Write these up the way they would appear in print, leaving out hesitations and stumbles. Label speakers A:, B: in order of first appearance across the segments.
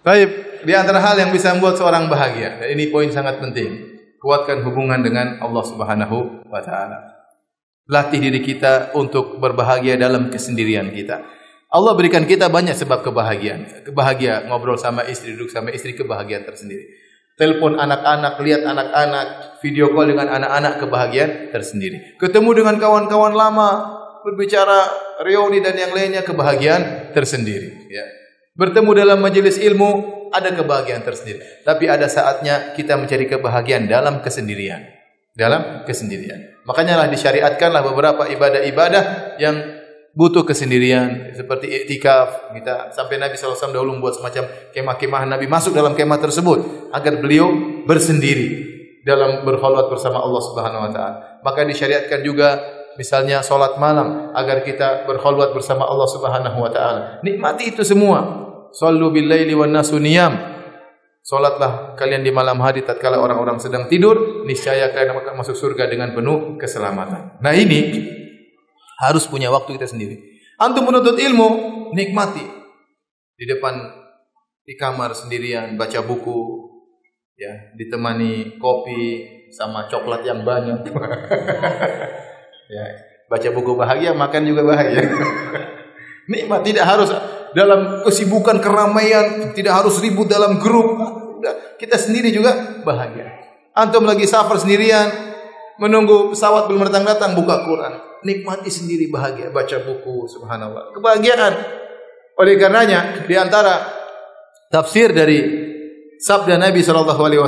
A: Baik, di antara hal yang bisa membuat seorang bahagia, dan ini poin sangat penting, kuatkan hubungan dengan Allah Subhanahu wa taala. Latih diri kita untuk berbahagia dalam kesendirian kita. Allah berikan kita banyak sebab kebahagiaan. Kebahagia ngobrol sama istri, duduk sama istri, kebahagiaan tersendiri. Telepon anak-anak, lihat anak-anak, video call dengan anak-anak, kebahagiaan tersendiri. Ketemu dengan kawan-kawan lama, berbicara reuni dan yang lainnya, kebahagiaan tersendiri. Ya. Bertemu dalam majelis ilmu, ada kebahagiaan tersendiri. Tapi ada saatnya kita mencari kebahagiaan dalam kesendirian. Dalam kesendirian. Makanya lah disyariatkanlah beberapa ibadah-ibadah yang butuh kesendirian, seperti iktikaf. Kita sampai Nabi SAW dahulu membuat semacam kemah-kemah, Nabi masuk dalam kemah tersebut agar beliau bersendiri dalam berkhalwat bersama Allah Subhanahu wa taala. Maka disyariatkan juga misalnya salat malam agar kita berkhalwat bersama Allah Subhanahu wa taala. Nikmati itu semua. Shallu bil laili wan nasu niyam. Salatlah kalian di malam hari tatkala orang-orang sedang tidur, niscaya kalian akan masuk surga dengan penuh keselamatan. Nah, ini harus punya waktu kita sendiri. Antum menuntut ilmu, nikmati. Di depan di kamar sendirian baca buku, ya, ditemani kopi sama coklat yang banyak. Ya, baca buku bahagia, makan juga bahagia. Nikmat, tidak harus dalam kesibukan keramaian, tidak harus ribut dalam grup. Kita sendiri juga bahagia. Antum lagi safar sendirian, menunggu pesawat belum datang, buka Quran, nikmati sendiri, bahagia, baca buku, subhanallah, kebahagiaan. Oleh karenanya, di antara tafsir dari sabda Nabi SAW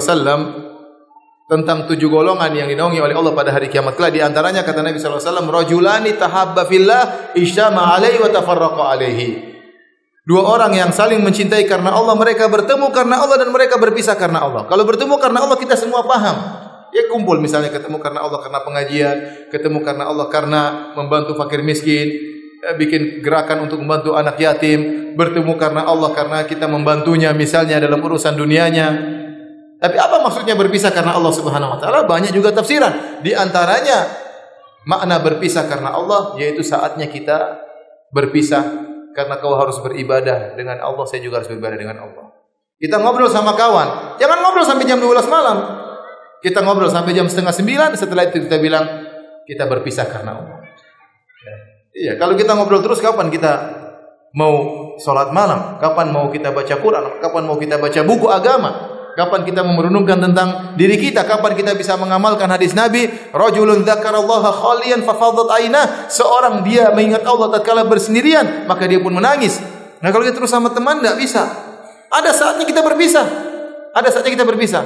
A: tentang 7 golongan yang dinaungi oleh Allah pada hari kiamat kelak, di antaranya kata Nabi SAW, rajulani tahabba fillah isyama alaihi wa tafarraqa alaihi. 2 orang yang saling mencintai karena Allah, mereka bertemu karena Allah dan mereka berpisah karena Allah. Kalau bertemu karena Allah kita semua paham. Ya kumpul misalnya, ketemu karena Allah karena pengajian, ketemu karena Allah karena membantu fakir miskin, bikin gerakan untuk membantu anak yatim, bertemu karena Allah karena kita membantunya misalnya dalam urusan dunianya. Tapi apa maksudnya berpisah karena Allah Subhanahu wa taala? Banyak juga tafsiran. Di antaranya makna berpisah karena Allah yaitu saatnya kita berpisah karena kau harus beribadah dengan Allah, saya juga harus beribadah dengan Allah. Kita ngobrol sama kawan, jangan ngobrol sampai jam 12 malam. Kita ngobrol sampai jam 8:30, setelah itu kita bilang kita berpisah karena Allah. Iya, kalau kita ngobrol terus, kapan kita mau sholat malam? Kapan mau kita baca Quran? Kapan mau kita baca buku agama? Kapan kita merenungkan tentang diri kita? Kapan kita bisa mengamalkan hadis Nabi? Rajulun dzakarallaha khaliyan fafadat ainah. Seorang dia mengingat Allah tatkala bersendirian, maka dia pun menangis. Nah, kalau kita terus sama teman enggak bisa. Ada saatnya kita berpisah. Ada saatnya kita berpisah.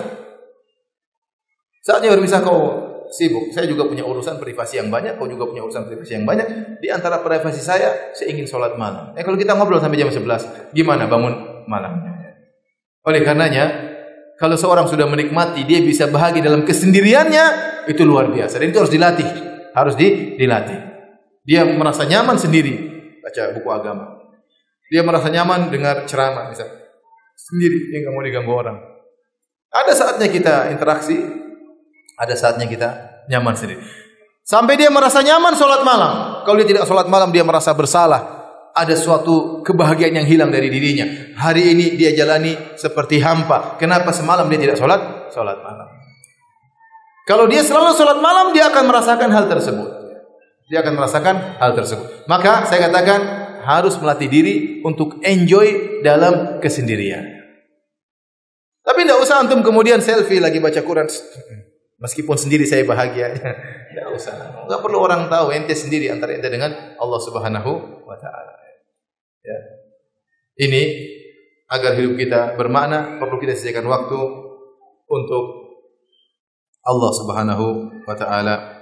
A: Saatnya berpisah, kau sibuk. Saya juga punya urusan privasi yang banyak, kau juga punya urusan privasi yang banyak. Di antara privasi saya ingin sholat malam. Kalau kita ngobrol sampai jam 11, gimana bangun malamnya? Oleh karenanya, kalau seorang sudah menikmati, dia bisa bahagia dalam kesendiriannya, itu luar biasa. Dan itu harus dilatih. Harus dilatih. Dia merasa nyaman sendiri baca buku agama. Dia merasa nyaman dengar ceramah misalnya. Sendiri, dia enggak mau diganggu orang. Ada saatnya kita interaksi, ada saatnya kita nyaman sendiri. Sampai dia merasa nyaman sholat malam. Kalau dia tidak sholat malam, dia merasa bersalah. Ada suatu kebahagiaan yang hilang dari dirinya. Hari ini dia jalani seperti hampa. Kenapa semalam dia tidak sholat malam? Kalau dia selalu sholat malam, dia akan merasakan hal tersebut. Dia akan merasakan hal tersebut. Maka saya katakan harus melatih diri untuk enjoy dalam kesendirian. Tapi tidak usah antum kemudian selfie lagi baca Quran. Meskipun sendiri saya bahagia. Tidak usah. Tidak perlu orang tahu. Ente sendiri antara ente dengan Allah Subhanahu wa taala. Ya. Ini agar hidup kita bermakna, perlu kita sediakan waktu untuk Allah Subhanahu wa taala.